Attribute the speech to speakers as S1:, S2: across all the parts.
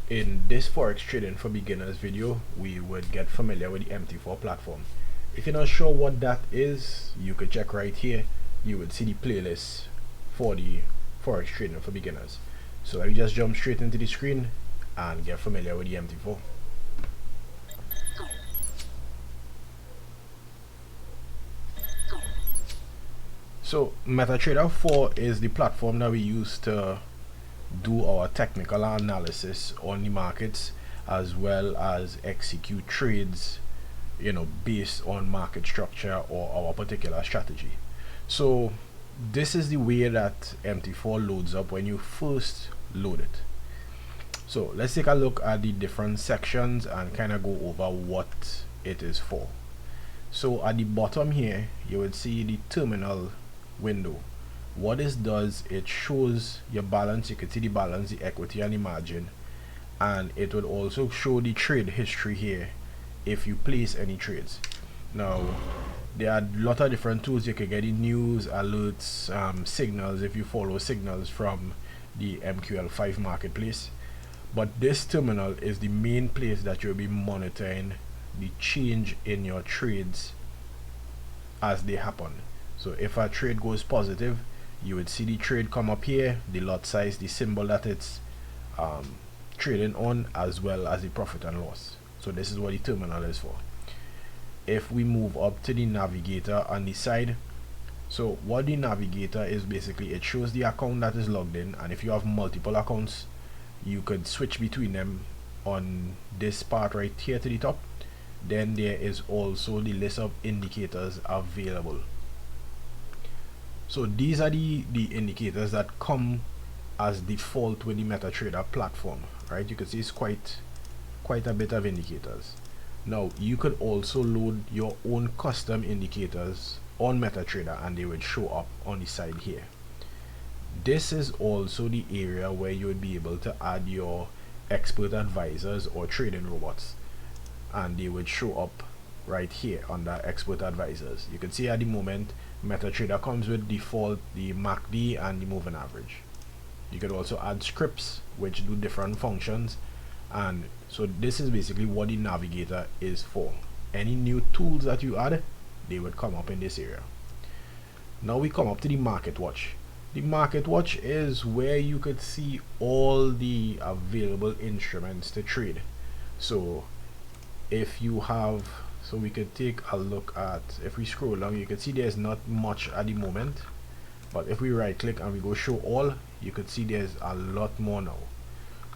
S1: In this Forex trading for beginners video, we would get familiar with the MT4 platform. If you're not sure what that is, you could check right here. You would see the playlist for the Forex trading for beginners. So let me just jump straight into the screen and get familiar with the MT4. So MetaTrader 4 is the platform that we use to do our technical analysis on the markets, as well as execute trades, based on market structure or our particular strategy. So this is the way that MT4 loads up when you first load it. So let's take a look at the different sections and kind of go over what it is for. So at the bottom here, you would see the terminal window. What this does, it shows your balance. You can see the balance, the equity, and the margin, and it will also show the trade history here if you place any trades. Now there are a lot of different tools. You can get the news, alerts, signals if you follow signals from the MQL5 marketplace, but this terminal is the main place that you'll be monitoring the change in your trades as they happen. So if a trade goes positive, you would see the trade come up here, the lot size, the symbol that it's trading on, as well as the profit and loss. So this is what the terminal is for. If we move up to the navigator on the side, so what the navigator is, basically it shows the account that is logged in, and if you have multiple accounts, you could switch between them on this part right here to the top. Then there is also the list of indicators available. So these are the indicators that come as default with the MetaTrader platform, right? You can see it's quite a bit of indicators. Now you could also load your own custom indicators on MetaTrader and they would show up on the side here. This is also the area where you would be able to add your expert advisors or trading robots, and they would show up right here under expert advisors. You can see at the moment MetaTrader comes with default the MACD and the moving average. You could also add scripts which do different functions, and so this is basically what the navigator is for. Any new tools that you add, they would come up in this area. Now we come up to the market watch. The market watch is where you could see all the available instruments to trade. So if you have, so we could take a look at, if we scroll down, you can see there's not much at the moment, but if we right click and we go show all, you could see there's a lot more now,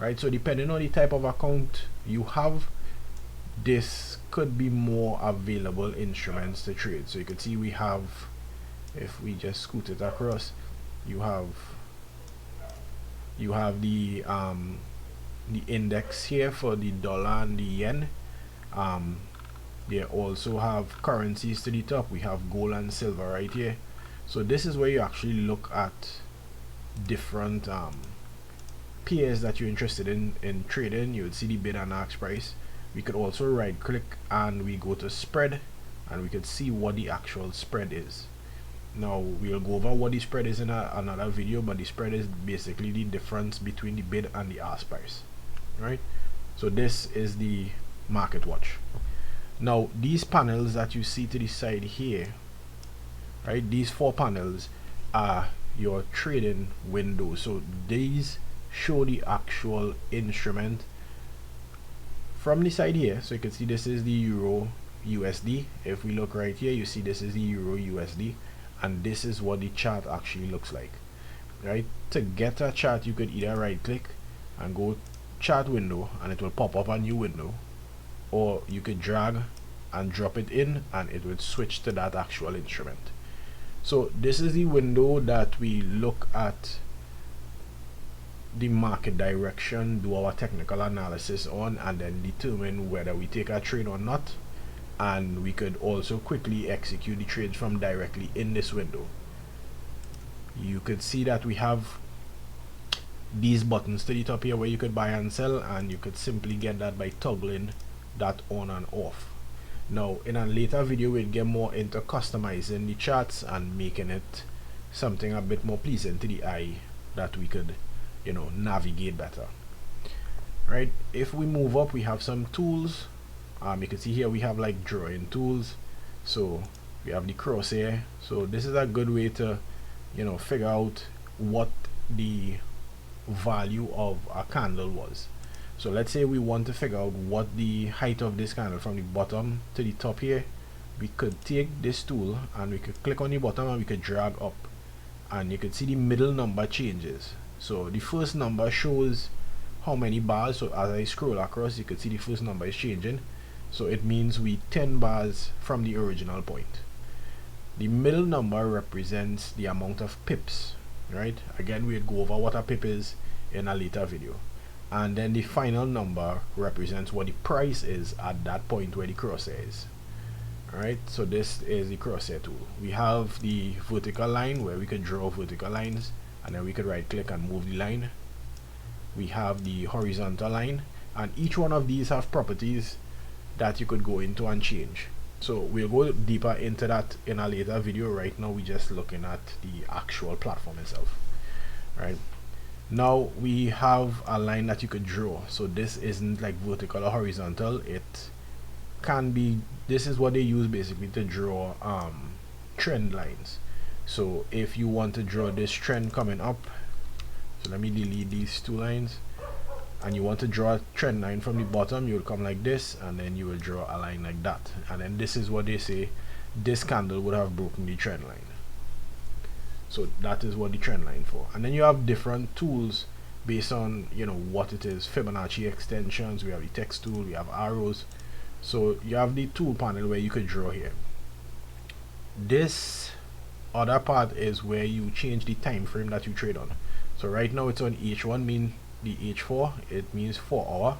S1: right? So depending on the type of account you have, this could be more available instruments to trade. So you can see we have, if we just scoot it across, you have the index here for the dollar and the yen. They also have currencies to the top. We have gold and silver right here. So this is where you actually look at different pairs that you're interested in trading. You would see the bid and ask price. We could also right click and we go to spread, and we could see what the actual spread is. Now we'll go over what the spread is in another video, but the spread is basically the difference between the bid and the ask price, right? So this is the market watch. Now these panels that you see to the side here, right, these 4 panels are your trading window. So these show the actual instrument from the side here. So you can see this is the Euro USD. If we look right here, you see this is the Euro USD, and this is what the chart actually looks like, right? To get a chart, you could either right click and go chart window and it will pop up a new window, or you could drag and drop it in and it would switch to that actual instrument. So this is the window that we look at the market direction, do our technical analysis on, and then determine whether we take a trade or not. And we could also quickly execute the trades from directly in this window. You could see that we have these buttons to the top here where you could buy and sell, and you could simply get that by toggling that on and off. Now in a later video we'll get more into customizing the charts and making it something a bit more pleasing to the eye that we could navigate better. right? If we move up, we have some tools. You can see here we have like drawing tools. So we have the crosshair. So this is a good way to, you know, figure out what the value of a candle was. So let's say we want to figure out what the height of this candle from the bottom to the top here. We could take this tool and we could click on the bottom and we could drag up, and you could see the middle number changes. So the first number shows how many bars. So as I scroll across, you could see the first number is changing. So it means we 10 bars from the original point. The middle number represents the amount of pips, right? Again, we'll go over what a pip is in a later video. And then the final number represents what the price is at that point where the crosshair is. Alright, so this is the crosshair tool. We have the vertical line where we could draw vertical lines, and then we could right click and move the line. We have the horizontal line, and each one of these have properties that you could go into and change. So we'll go deeper into that in a later video. Right now we're just looking at the actual platform itself. Right now we have a line that you could draw. So this isn't like vertical or horizontal. It can be, this is what they use basically to draw trend lines. So if you want to draw this trend coming up, so let me delete these two lines, and you want to draw a trend line from the bottom, you will come like this, and then you will draw a line like that, and then this is what they say this candle would have broken the trend line. So that is what the trend line for. And then you have different tools based on, you know, what it is. Fibonacci extensions, we have the text tool, we have arrows. So you have the tool panel where you could draw here. This other part is where you change the time frame that you trade on. So right now it's on H1, mean the H4, it means 4 hour.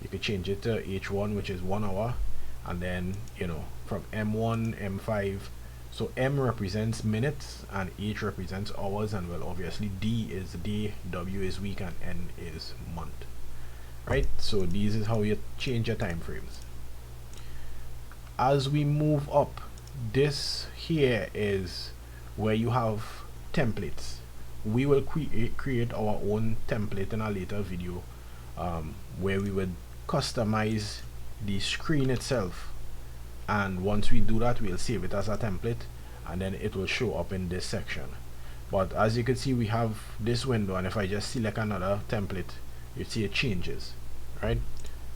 S1: You could change it to H1, which is 1 hour, and then, you know, from M1, M5. So M represents minutes and H represents hours, and well, obviously D is day, W is week, and N is month. Right, so this is how you change your time frames. As we move up, this here is where you have templates. We will create our own template in a later video, where we would customize the screen itself, and once we do that, we'll save it as a template, and then it will show up in this section. But as you can see, we have this window, and if I just select another template, you see it changes, right?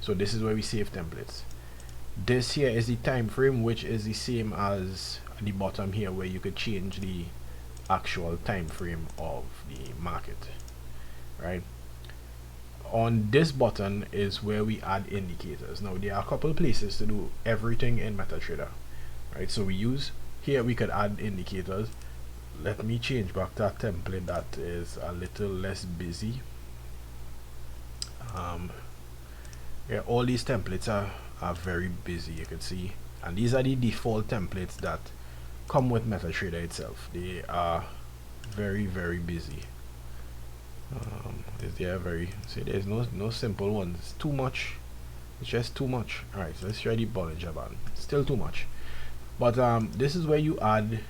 S1: So this is where we save templates. This here is the time frame, which is the same as the bottom here, where you could change the actual time frame of the market, right? On this button is where we add indicators. Now there are a couple places to do everything in MetaTrader, right? So we use here, we could add indicators. Let me change back to a template that is a little less busy. Yeah, all these templates are very busy, you can see, and these are the default templates that come with MetaTrader itself. They are very busy. There's no simple ones. It's too much. It's just too much. Alright, so let's try the Bollinger Band. Still too much. But this is where you add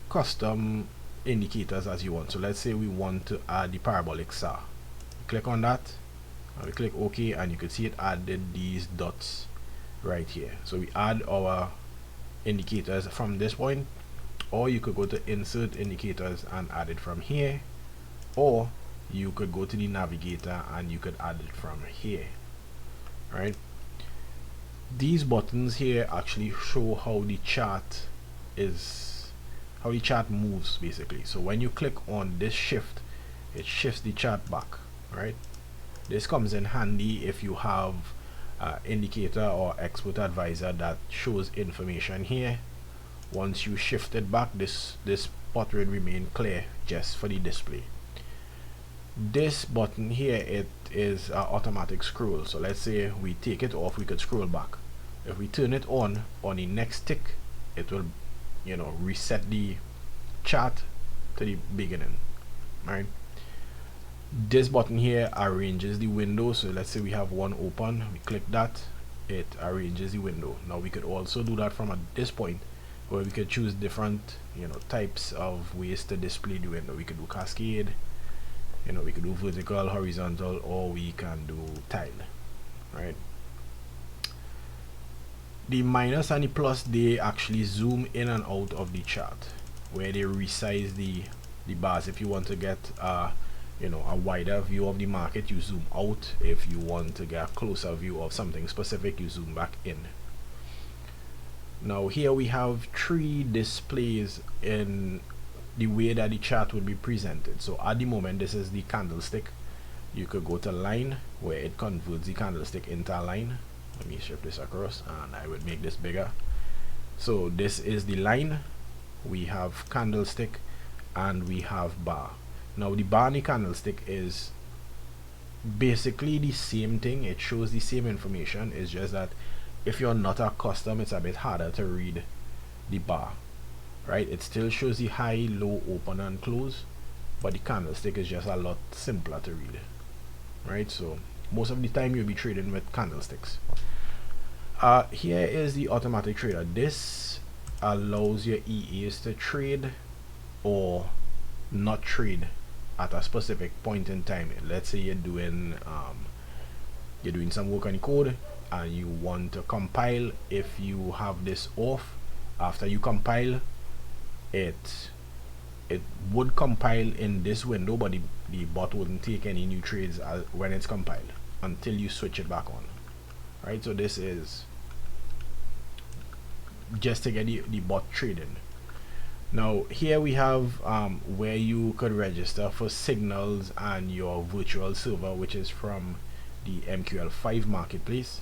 S1: custom indicators as you want. So let's say we want to add the parabolic SAR. Click on that, and we click OK, and you can see it added these dots right here. So we add our indicators from this point, or you could go to insert indicators and add it from here, or you could go to the navigator and you could add it from here. Right, these buttons here actually show how the chart moves basically. So when you click on this shift, it shifts the chart back. Right, this comes in handy if you have indicator or expert advisor that shows information here. Once you shift it back, this spot will remain clear just for the display. This button here, it is an automatic scroll. So let's say we take it off, we could scroll back. If we turn it on the next tick, it will, you know, reset the chart to the beginning. Right, this button here arranges the window. So let's say we have one open, we click that, it arranges the window. Now we could also do that from this point, where we could choose different, you know, types of ways to display the window. We could do cascade, You know, we could do vertical, horizontal, or we can do tile, right? The minus and the plus, they actually zoom in and out of the chart, where they resize the bars. If you want to get you know, a wider view of the market, you zoom out. If you want to get a closer view of something specific, you zoom back in. Now here we have three displays in the way that the chart will be presented. So at the moment, this is the candlestick. You could go to line, where it converts the candlestick into a line. Let me shift this across, and I would make this bigger. So this is the line, we have candlestick, and we have bar. Now the bar and the candlestick is basically the same thing. It shows the same information. It's just that if you're not accustomed, it's a bit harder to read the bar, right? It still shows the high, low, open and close, but the candlestick is just a lot simpler to read, right? So most of the time you'll be trading with candlesticks. Here is the automatic trader. This allows your EAs to trade or not trade at a specific point in time. Let's say you're doing some work on the code and you want to compile. If you have this off, after you compile, it would compile in this window, but the bot wouldn't take any new trades when it's compiled until you switch it back on, right? So this is just to get the bot trading. Now here we have where you could register for signals and your virtual server, which is from the MQL5 marketplace.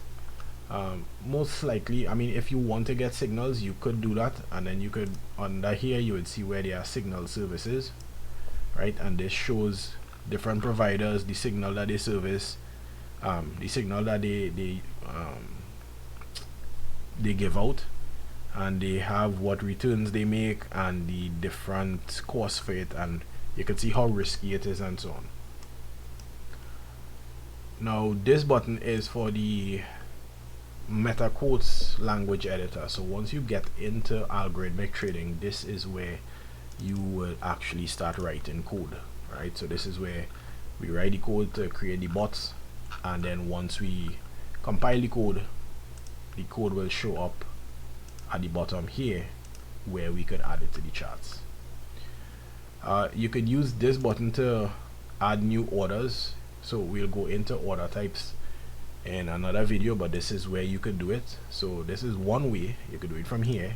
S1: Most likely, I mean, if you want to get signals, you could do that, and then you could, under here you would see where there are signal services, right? And this shows different providers, the signal that they service, the signal that they give out, and they have what returns they make and the different costs for it, and you can see how risky it is and so on. Now this button is for the meta quotes language editor. So once you get into algorithmic trading, this is where you will actually start writing code, right? So this is where we write the code to create the bots, and then once we compile the code will show up at the bottom here, where we could add it to the charts. You could use this button to add new orders. So we'll go into order types in another video, but this is where you could do it. So this is one way you could do it from here.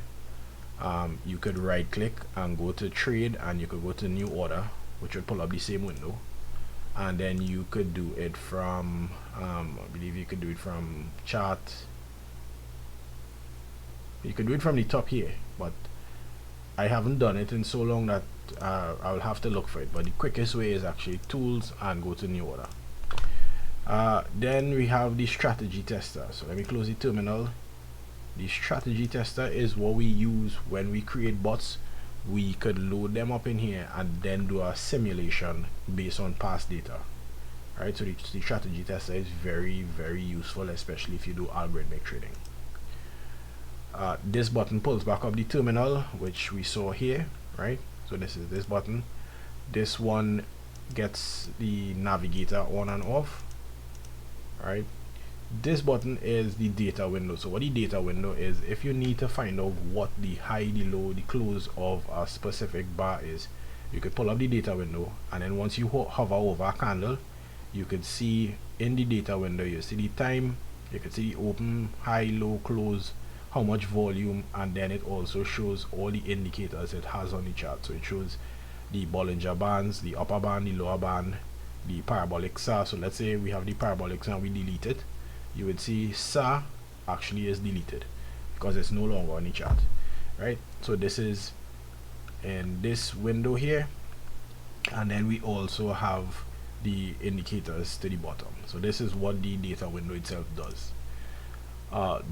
S1: You could right click and go to trade, and you could go to new order, which would pull up the same window, and then you could do it from I believe you could do it from chart. You could do it from the top here, but I haven't done it in so long that I'll have to look for it. But the quickest way is actually tools and go to new order. Then we have the strategy tester. So let me close the terminal. The strategy tester is what we use when we create bots. We could load them up in here and then do a simulation based on past data, right? So the strategy tester is very, very useful, especially if you do algorithmic trading. This button pulls back up the terminal, which we saw here, right? So this is this button. This one gets the navigator on and off, right? This button is the data window. So what the data window is, if you need to find out what the high, the low, the close of a specific bar is, you could pull up the data window, and then once you hover over a candle, you could see in the data window, you see the time, you could see the open, high, low, close, how much volume, and then it also shows all the indicators it has on the chart. So it shows the Bollinger Bands, the upper band, the lower band, the parabolic SAR. So let's say we have the parabolic SAR and we delete it, you would see SAR actually is deleted because it's no longer on the chart, right? So this is in this window here, and then we also have the indicators to the bottom. So this is what the data window itself does.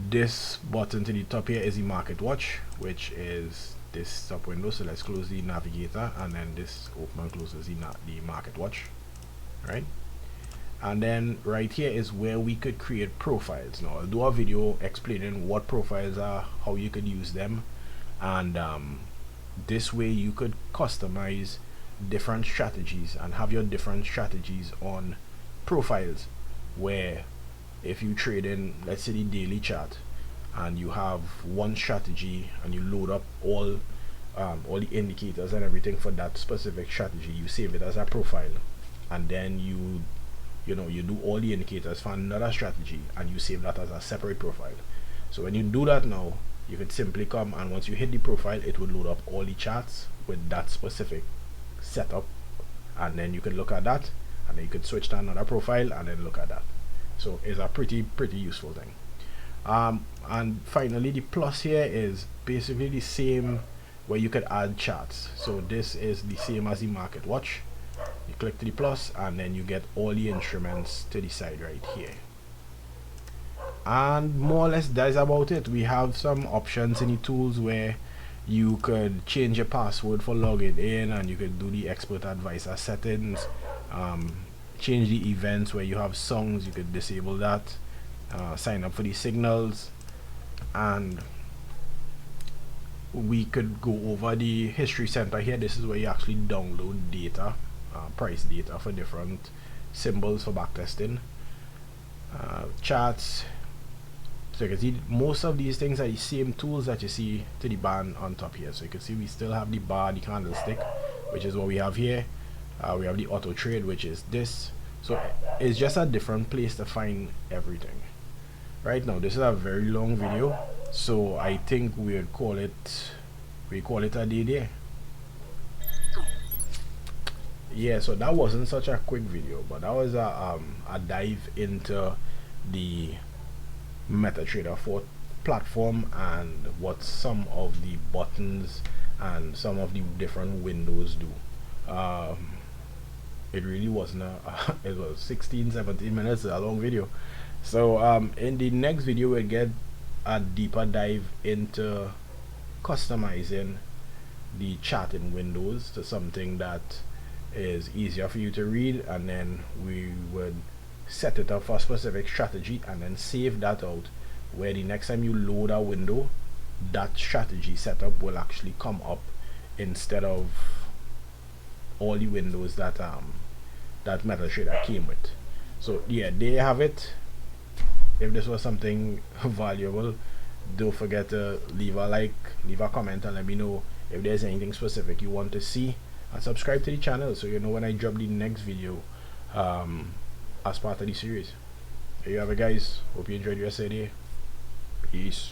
S1: This button to the top here is the market watch, which is this top window. So let's close the navigator, and then this open and closes the market watch, right? And then right here is where we could create profiles. Now I'll do a video explaining what profiles are, how you could use them, and this way you could customize different strategies and have your different strategies on profiles, where if you trade in, let's say, the daily chart, and you have one strategy and you load up all the indicators and everything for that specific strategy, you save it as a profile, and then you do all the indicators for another strategy and you save that as a separate profile. So when you do that now, you could simply come, and once you hit the profile, it would load up all the charts with that specific setup, and then you could look at that, and then you could switch to another profile and then look at that. So it's a pretty useful thing. And finally, the plus here is basically the same, where you could add charts. So this is the same as the market watch. You click to the plus and then you get all the instruments to the side right here, and more or less that's about it. We have some options in the tools where you could change your password for logging in, and you could do the expert advisor settings, change the events. Where you have songs, you could disable that, sign up for the signals, and we could go over the history center here. This is where you actually download data, price data for different symbols for backtesting, charts. So you can see most of these things are the same tools that you see to the band on top here. So you can see we still have the bar, the candlestick, which is what we have here. We have the auto trade, which is this. So it's just a different place to find everything. Right now, this is a very long video, so I think we call it a day there. Yeah, so that wasn't such a quick video, but that was a dive into the MetaTrader 4 platform and what some of the buttons and some of the different windows do. It really wasn't it was 16-17 minutes, a long video. So in the next video we'll get a deeper dive into customizing the charting windows to something that is easier for you to read, and then we would set it up for a specific strategy and then save that out, where the next time you load a window, that strategy setup will actually come up instead of all the windows that that MetaTrader came with. So yeah, there you have it. If this was something valuable, don't forget to leave a like, leave a comment, and let me know if there's anything specific you want to see, and subscribe to the channel so you know when I drop the next video as part of the series. There you have it, guys. Hope you enjoyed your day. Peace.